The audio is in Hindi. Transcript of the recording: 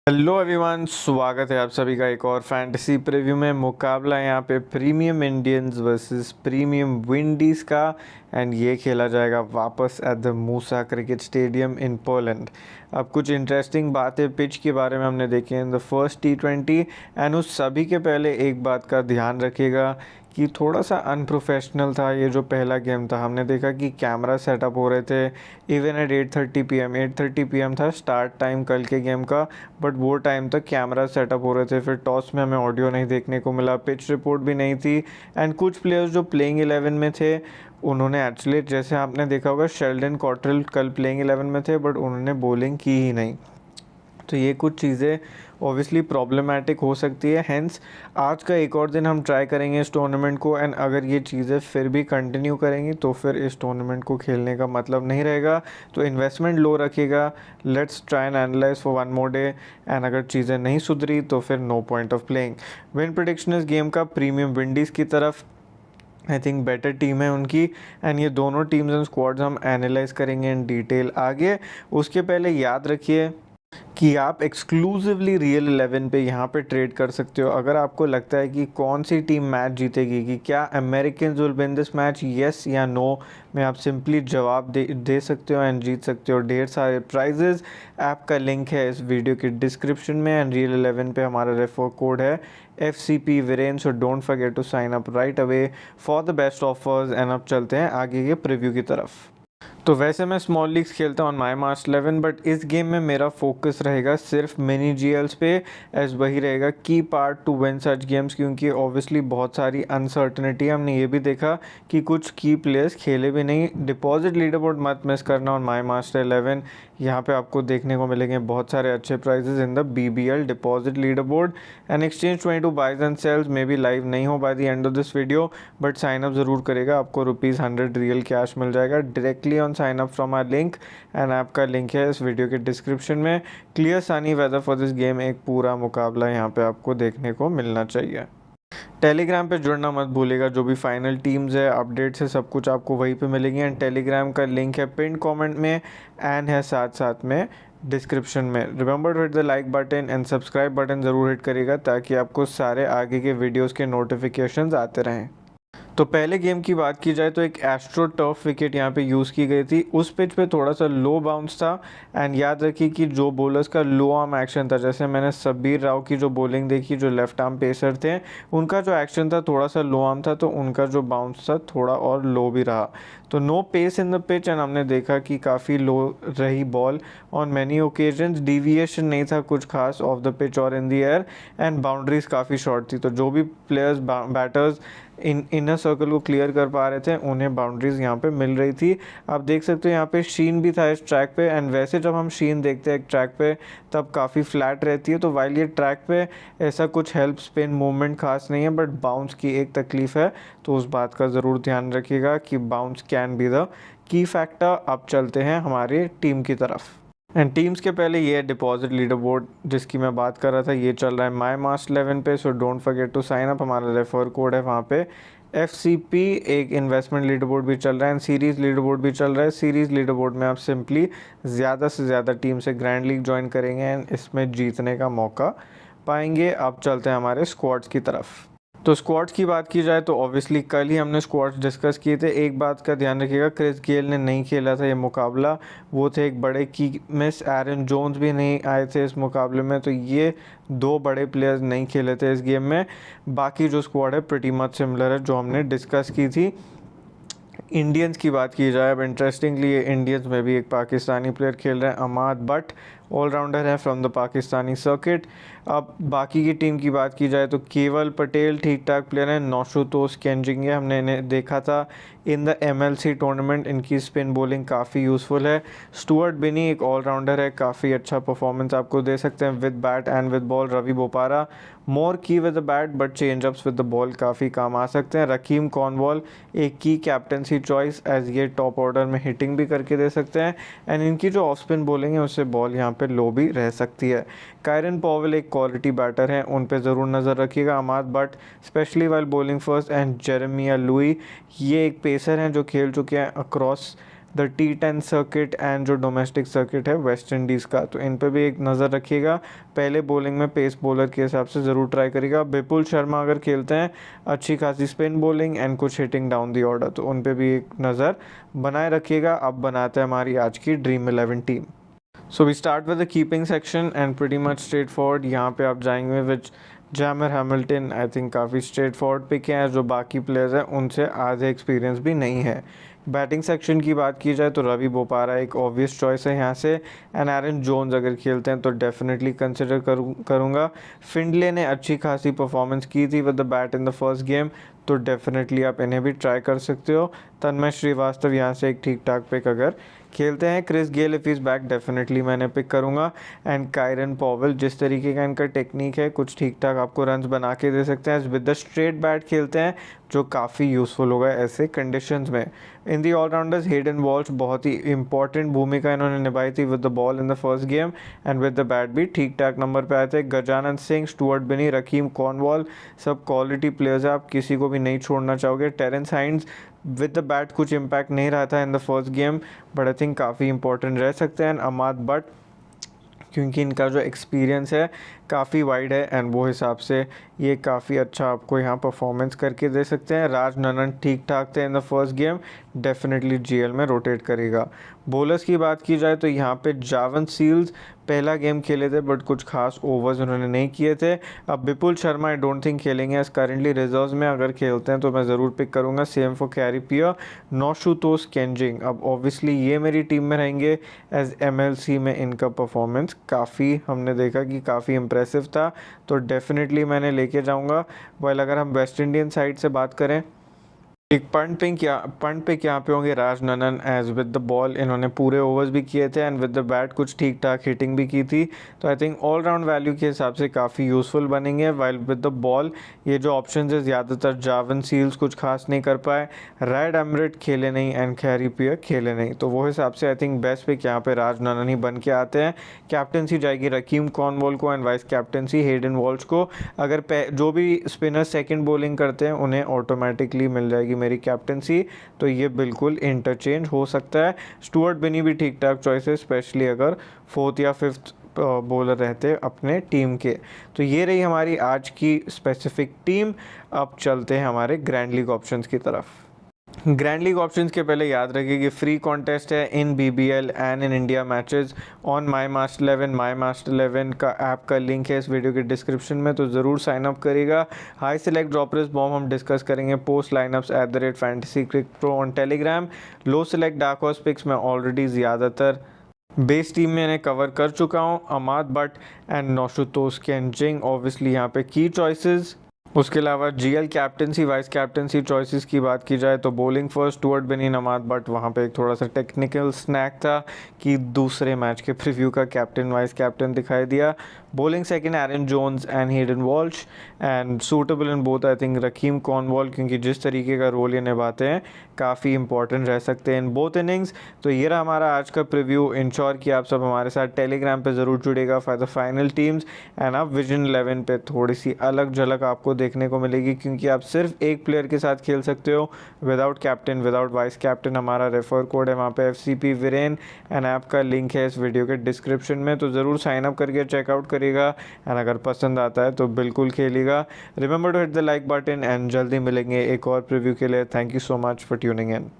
हेलो एवरीवन, स्वागत है आप सभी का एक और फैंटेसी प्रीव्यू में। मुकाबला यहाँ पे premium Indians versus premium Windies का, एंड ये खेला जाएगा वापस at the Musa cricket stadium in Poland. अब कुछ इंटरेस्टिंग बातें पिच के बारे में हमने देखी in the first T20, and उस सभी के पहले एक बात का ध्यान रखिएगा कि थोड़ा सा अनप्रोफेशनल था ये जो पहला गेम था। हमने देखा कि कैमरा सेटअप हो रहे थे इवन एट 8:30 PM था स्टार्ट टाइम कल के गेम का, बट वो टाइम तक कैमरा सेटअप हो रहे थे। फिर टॉस में हमें ऑडियो नहीं देखने को मिला, पिच रिपोर्ट भी नहीं थी, एंड कुछ प्लेयर्स जो प्लेइंग 11 में थे उन्होंने एक्चुअली, जैसे आपने देखा होगा, शेल्डन कॉट्रेल कल प्लेइंग 11 में थे बट उन्होंने बॉलिंग की ही नहीं। तो ये कुछ चीज़ें ऑब्वियसली प्रॉब्लमेटिक हो सकती है। हेंस आज का एक और दिन हम ट्राई करेंगे इस टूर्नामेंट को, एंड अगर ये चीज़ें फिर भी कंटिन्यू करेंगी तो फिर इस टूर्नामेंट को खेलने का मतलब नहीं रहेगा। तो इन्वेस्टमेंट लो रखिएगा। Let's try and analyse for one more day, and अगर चीज़ें नहीं सुधरी तो फिर no point of playing. Win prediction इस गेम का प्रीमियम विंडीज़ की तरफ, आई थिंक बेटर टीम है उनकी, एंड ये दोनों टीम्स एंड स्क्वाड्स हम एनालाइज करेंगे इन डिटेल आगे। उसके पहले याद रखिए कि आप एक्सक्लूसिवली रियल 11 पे यहाँ पे ट्रेड कर सकते हो। अगर आपको लगता है कि कौन सी टीम मैच जीतेगी, कि क्या Americans will win this match, yes या नो में आप सिंपली जवाब दे सकते हो एंड जीत सकते हो ढेर सारे प्राइजेस। ऐप का लिंक है इस वीडियो के डिस्क्रिप्शन में, एंड रियल 11 पे हमारा रेफर कोड है FCP Viren, so don't forget to sign up right away for the best offers. And अब चलते हैं आगे के प्रीव्यू की तरफ। तो वैसे मैं स्मॉल लीग्स खेलता हूँ ऑन माई मार्च 11, बट इस गेम में मेरा फोकस रहेगा सिर्फ मिनी GLs पे, एज वही रहेगा की पार्ट टू विन सच गेम्स, क्योंकि ऑब्वियसली बहुत सारी अनसर्टनिटी। हमने ये भी देखा कि कुछ की प्लेयर्स खेले भी नहीं। डिपॉजिट लीडरबोर्ड मत मिस करना ऑन माई मार्च 11। यहाँ पे आपको देखने को मिलेंगे बहुत सारे अच्छे prizes in the BBL deposit leaderboard. And exchange 22 buys and sells में भी लाइव नहीं हो by the end of this video, but sign up ज़रूर करेगा। आपको ₹100 रियल कैश मिल जाएगा directly on sign up from our link, and app का लिंक है इस वीडियो के डिस्क्रिप्शन में। Clear sunny weather for this game, एक पूरा मुकाबला यहाँ पे आपको देखने को मिलना चाहिए। टेलीग्राम पे जुड़ना मत भूलिएगा। जो भी फाइनल टीम्स है, अपडेट्स है, सब कुछ आपको वहीं पे मिलेंगी, एंड टेलीग्राम का लिंक है पिन कमेंट में एंड है साथ साथ में डिस्क्रिप्शन में। Remember to hit the like button and subscribe button ज़रूर हिट करिएगा ताकि आपको सारे आगे के वीडियोस के नोटिफिकेशंस आते रहें। तो पहले गेम की बात की जाए तो एक एस्ट्रो टर्फ विकेट यहाँ पे यूज़ की गई थी। उस पिच पे थोड़ा सा लो बाउंस था, एंड याद रखिए कि जो बॉलर्स का लो आर्म एक्शन था, जैसे मैंने सबीर राव की जो बॉलिंग देखी, जो लेफ्ट आर्म पेसर थे, उनका जो एक्शन था थोड़ा सा लो आर्म था, तो उनका जो बाउंस था थोड़ा और लो भी रहा। तो no pace in the pitch, and हमने देखा कि काफ़ी लो रही ball on many occasions. Deviation नहीं था कुछ खास ऑफ द पिच और in the air, and boundaries काफ़ी शॉर्ट थी। तो जो भी प्लेयर्स बैटर्स इनर सर्कल को क्लियर कर पा रहे थे उन्हें बाउंड्रीज यहाँ पे मिल रही थी। आप देख सकते हो यहाँ पे शीन भी था इस ट्रैक पे, एंड वैसे जब हम शीन देखते हैं एक ट्रैक पे तब काफ़ी फ्लैट रहती है। तो वाइल ये ट्रैक पे ऐसा कुछ हेल्प स्पिन मूवमेंट खास नहीं है, बट बाउंस की एक तकलीफ़ है, तो उस बात का ज़रूर ध्यान रखिएगा कि bounce can be the key factor. अब चलते हैं हमारी टीम की तरफ, एंड टीम्स के पहले ये डिपॉजिट लीडर बोर्ड जिसकी मैं बात कर रहा था, ये चल रहा है माई मार्च 11 पे, so don't forget to sign up. हमारा रेफर कोड है वहाँ पे FCP। एक इन्वेस्टमेंट लीडर बोर्ड भी चल रहा है एंड सीरीज़ लीडर बोर्ड भी चल रहा है। सीरीज़ लीडर बोर्ड में आप सिंपली ज़्यादा से ज़्यादा टीम से ग्रैंड लीग ज्वाइन करेंगे एंड इसमें जीतने का मौका पाएंगे। अब चलते हैं हमारे स्क्वाड्स की तरफ। तो स्क्वाड्स की बात की जाए तो ऑब्वियसली कल ही हमने स्क्वाड्स डिस्कस किए थे। एक बात का ध्यान रखिएगा, क्रिस गेल ने नहीं खेला था ये मुकाबला, वो थे एक बड़े की मिस। एरन जोन्स भी नहीं आए थे इस मुकाबले में, तो ये दो बड़े प्लेयर्स नहीं खेले थे इस गेम में। बाकी जो स्क्वाड है प्रीटी मच सिमिलर है जो हमने डिस्कस की थी। इंडियंस की बात की जाए, अब इंटरेस्टिंगली ये इंडियंस में भी एक पाकिस्तानी प्लेयर खेल रहे हैं, अमाद बट, ऑलराउंडर है फ्रॉम द पाकिस्तानी सर्किट। अब बाकी की टीम की बात की जाए तो केवल पटेल ठीक ठाक प्लेयर हैं, नौशुतोष केंजिंगे हमने इन्हें देखा था इन द MLC टूर्नामेंट, इनकी स्पिन बॉलिंग काफ़ी यूज़फुल है। स्टुअर्ट बिनी एक ऑलराउंडर है, काफ़ी अच्छा परफॉर्मेंस आपको दे सकते हैं with bat and with ball. Ravi Bopara more key with the bat but change ups with the ball काफ़ी काम आ सकते हैं। रकीम कॉर्नवॉल एक की कैप्टनसी चॉइस, एज ये टॉप ऑर्डर में हिटिंग भी करके दे सकते हैं, एंड इनकी जो ऑफ स्पिन बॉलिंग है उससे बॉल यहाँ पे लो भी रह सकती है। कायरन पॉवेल एक क्वालिटी बैटर हैं, उन पे ज़रूर नज़र रखिएगा। Amad Butt specially while bowling first, and Jeremiah Louis ये एक पेसर हैं जो खेल चुके हैं across the T10 circuit and जो डोमेस्टिक सर्किट है वेस्ट इंडीज़ का, तो इन पे भी एक नज़र रखिएगा। पहले बॉलिंग में पेस बॉलर के हिसाब से ज़रूर ट्राई करिएगा। विपुल शर्मा अगर खेलते हैं, अच्छी खासी स्पिन बॉलिंग एंड कुछ हिटिंग डाउन दी ऑर्डर, तो उन पे भी एक नज़र बनाए रखिएगा। अब बनाते हैं हमारी आज की dream 11 team. So we start with the keeping section and pretty much straightforward. यहाँ पे आप जाएंगे with Jamar Hamilton. I think काफ़ी स्ट्रेट फॉरवर्ड पिक है, जो बाकी प्लेयर्स हैं उनसे आधे एक्सपीरियंस भी नहीं है। बैटिंग सेक्शन की बात की जाए तो रवि बोपारा एक ऑब्वियस चॉइस है यहाँ से, एंड एरन जोन्स अगर खेलते हैं तो डेफिनेटली कंसिडर करूँगा। फिंडले ने अच्छी खासी परफॉर्मेंस की थी with the bat in the first game, तो डेफिनेटली आप इन्हें भी ट्राई कर सकते हो। तन्मय श्रीवास्तव यहाँ से एक ठीक ठाक पिक अगर खेलते हैं। Chris Gayle if is back definitely मैंने पिक करूँगा। एंड कायरन पॉवेल, जिस तरीके का इनका टेक्निक है, कुछ ठीक ठाक आपको रन्स बना के दे सकते हैं। विद द स्ट्रेट बैट खेलते हैं, जो काफ़ी यूज़फुल होगा ऐसे कंडीशंस में। इन दी ऑलराउंडर्स हेडन वॉल्श, बहुत ही इंपॉर्टेंट भूमिका इन्होंने निभाई थी with the ball in the first game, and with the bat भी ठीक ठाक नंबर पे आए थे। गजानन सिंह, स्टुअर्ट बिनी, रकीम कॉर्नवॉल, सब क्वालिटी प्लेयर्स हैं, आप किसी को भी नहीं छोड़ना चाहोगे। टेरेंस हाइंस विद द बैट कुछ इम्पैक्ट नहीं रहा था in the first game, but I think काफ़ी इंपॉर्टेंट रह सकते हैं। अमाद बट, क्योंकि इनका जो एक्सपीरियंस है काफ़ी वाइड है, एंड वो हिसाब से ये काफ़ी अच्छा आपको यहाँ परफॉर्मेंस करके दे सकते हैं। राज ननन ठीक ठाक थे in the first game, definitely GL में रोटेट करेगा। बॉलर्स की बात की जाए तो यहाँ पे जावन सील्स पहला गेम खेले थे, बट कुछ खास ओवर्स उन्होंने नहीं किए थे। अब विपुल शर्मा आई डोंट थिंक खेलेंगे एज करेंटली रिजर्व्स में, अगर खेलते हैं तो मैं ज़रूर पिक करूँगा। सेम फॉर कैरी पियर। नौशुतोष केंजिंग, अब ऑब्वियसली ये मेरी टीम में रहेंगे एज MLC में इनका परफॉर्मेंस काफ़ी हमने देखा कि काफ़ी इंप्रेसिव था, तो डेफिनेटली मैंने लेके जाऊंगा। वाइल अगर हम वेस्ट इंडियन साइड से बात करें, एक पंट पिक यहाँ पे होंगे राज ननन, एज विद द बॉल इन्होंने पूरे ओवर्स भी किए थे, एंड विद द बैट कुछ ठीक ठाक हिटिंग भी की थी, तो आई थिंक ऑलराउंड वैल्यू के हिसाब से काफ़ी यूज़फुल बनेंगे। वाइल विद द बॉल ये जो ऑप्शन है ज़्यादातर जावन सील्स कुछ खास नहीं कर पाए, रेड एमरेट खेले नहीं, एंड कैरी पियर खेले नहीं, तो वो हिसाब से आई थिंक बेस्ट पिक यहाँ पे राज ननन ही बन के आते हैं। कैप्टनसी जाएगी रकीम कॉर्नवॉल को, and vice captaincy Hayden Walsh को। अगर जो भी स्पिनर सेकेंड बॉलिंग करते हैं उन्हें ऑटोमेटिकली मिल जाएगी मेरी कैप्टनसी, तो ये बिल्कुल इंटरचेंज हो सकता है। स्टुअर्ट बिनी भी ठीक ठाक चॉइस है, स्पेशली अगर फोर्थ या फिफ्थ बॉलर रहते अपने टीम के। तो ये रही हमारी आज की स्पेसिफिक टीम। अब चलते हैं हमारे ग्रैंड लीग ऑप्शंस की तरफ। ग्रैंड लीग ऑप्शंस के पहले याद रखिए कि फ्री कॉन्टेस्ट है इन BBL and in India matches on my master 11। My master 11 का ऐप का लिंक है इस वीडियो के डिस्क्रिप्शन में, तो ज़रूर साइन अप करिएगा। हाई सेलेक्ट ड्रॉपरेस बॉम्ब हम डिस्कस करेंगे post lineups @fantasy cricket pro on Telegram. Low select dark horse picks मैं ऑलरेडी ज़्यादातर बेस टीम में इन्हें कवर कर चुका हूँ। अमाद बट एंड नौशुतोष केंजिंग ऑब्वियसली यहाँ पे की चॉइसेस। उसके अलावा GL captaincy vice captaincy choices की बात की जाए तो bowling first Stuart Binny नमाद, but वहाँ पे एक थोड़ा सा टेक्निकल स्नैक था कि दूसरे मैच के प्रीव्यू का कैप्टन वाइस कैप्टन दिखाई दिया। Bowling second Aaron Jones and Hayden Walsh, and suitable in both I think Rahkeem Cornwall, क्योंकि जिस तरीके का रोल ये निभाते हैं काफ़ी इंपॉर्टेंट रह सकते हैं इन बोथ इनिंग्स। तो ये रहा हमारा आज का प्रीव्यू। इंश्योर कि आप सब हमारे साथ टेलीग्राम पे ज़रूर जुड़ेगा for the final teams, and अब विजन 11 पे थोड़ी सी अलग झलक आपको देखने को मिलेगी, क्योंकि आप सिर्फ एक प्लेयर के साथ खेल सकते हो without captain, without vice captain. हमारा रेफर कोड है वहाँ पे FCP वीरेन, एंड ऐप का लिंक है इस वीडियो के डिस्क्रिप्शन में, तो ज़रूर साइन अप करके चेकआउट करिएगा, एंड अगर पसंद आता है तो बिल्कुल खेलिएगा। Remember to hit the like button, and जल्दी मिलेंगे एक और प्रीव्यू के लिए। Thank you so much for tuning in.